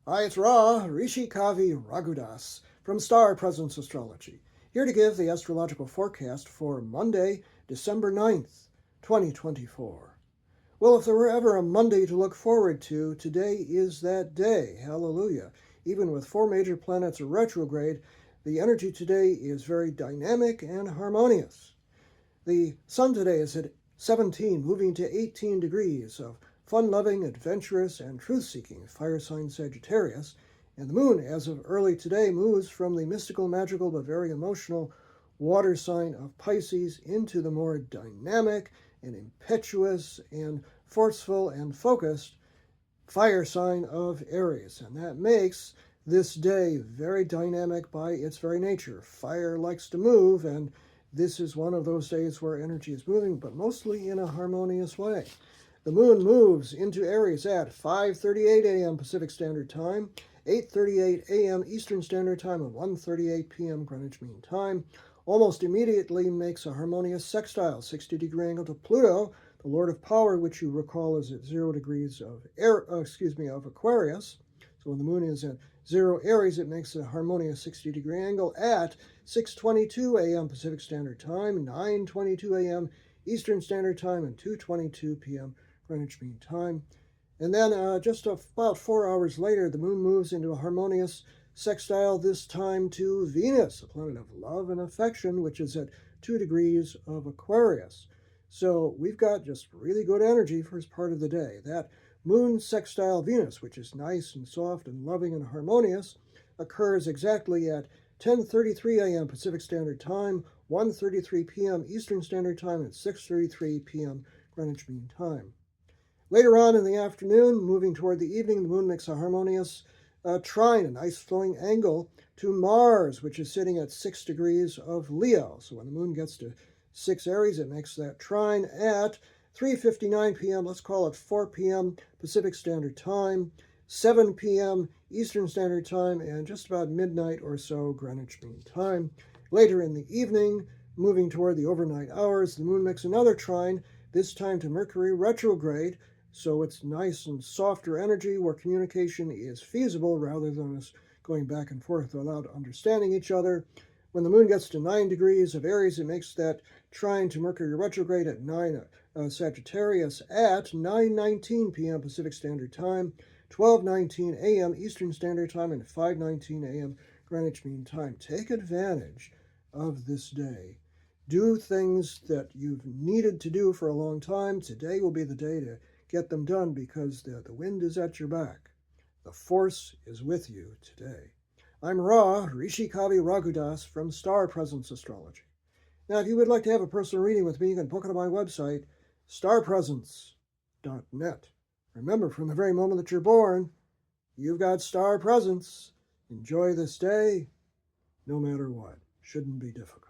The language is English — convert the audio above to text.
Hi, it's Ra, Rishi Kavi Raghudas from Star Presence Astrology, here to give the astrological forecast for Monday, December 9th, 2024. Well, if there were ever a Monday to look forward to, today is that day. Hallelujah. Even with four major planets retrograde, the energy today is very dynamic and harmonious. The sun today is at 17, moving to 18 degrees of fun-loving, adventurous, and truth-seeking fire sign Sagittarius, and the moon, as of early today, moves from the mystical, magical, but very emotional water sign of Pisces into the more dynamic and impetuous and forceful and focused fire sign of Aries. And that makes this day very dynamic by its very nature. Fire likes to move, and this is one of those days where energy is moving, but mostly in a harmonious way. The moon moves into Aries at 5:38 a.m. Pacific Standard Time, 8:38 a.m. Eastern Standard Time, and 1:38 p.m. Greenwich Mean Time. Almost immediately makes a harmonious sextile, 60-degree angle to Pluto, the Lord of Power, which you recall is at 0 degrees of Aquarius. So when the moon is at 0 Aries, it makes a harmonious 60-degree angle at 6:22 a.m. Pacific Standard Time, 9:22 a.m. Eastern Standard Time, and 2:22 p.m. Greenwich Mean Time. And then just about 4 hours later, the moon moves into a harmonious sextile, this time to Venus, the planet of love and affection, which is at 2 degrees of Aquarius. So we've got just really good energy for this part of the day. That moon sextile Venus, which is nice and soft and loving and harmonious, occurs exactly at 10:33 a.m. Pacific Standard Time, 1:33 p.m. Eastern Standard Time, and 6:33 p.m. Greenwich Mean Time. Later on in the afternoon, moving toward the evening, the moon makes a harmonious trine, a nice flowing angle to Mars, which is sitting at 6 degrees of Leo. So when the moon gets to 6 Aries, it makes that trine at 3:59 p.m., let's call it 4 p.m. Pacific Standard Time, 7 p.m. Eastern Standard Time, and just about midnight or so Greenwich Mean Time. Later in the evening, moving toward the overnight hours, the moon makes another trine, this time to Mercury retrograde, so it's nice and softer energy where communication is feasible rather than us going back and forth without understanding each other. When the moon gets to 9 degrees of Aries, it makes that trine to Mercury retrograde at 9 Sagittarius at 9:19 p.m. Pacific Standard Time, 12:19 a.m. Eastern Standard Time, and 5:19 a.m. Greenwich Mean Time. Take advantage of this day. Do things that you've needed to do for a long time. Today will be the day to get them done because the wind is at your back. The force is with you today. I'm Ra, Rishi Kavi Raghudas from Star Presence Astrology. Now, if you would like to have a personal reading with me, you can book it on my website, starpresence.net. Remember, from the very moment that you're born, you've got star presence. Enjoy this day, no matter what. Shouldn't be difficult.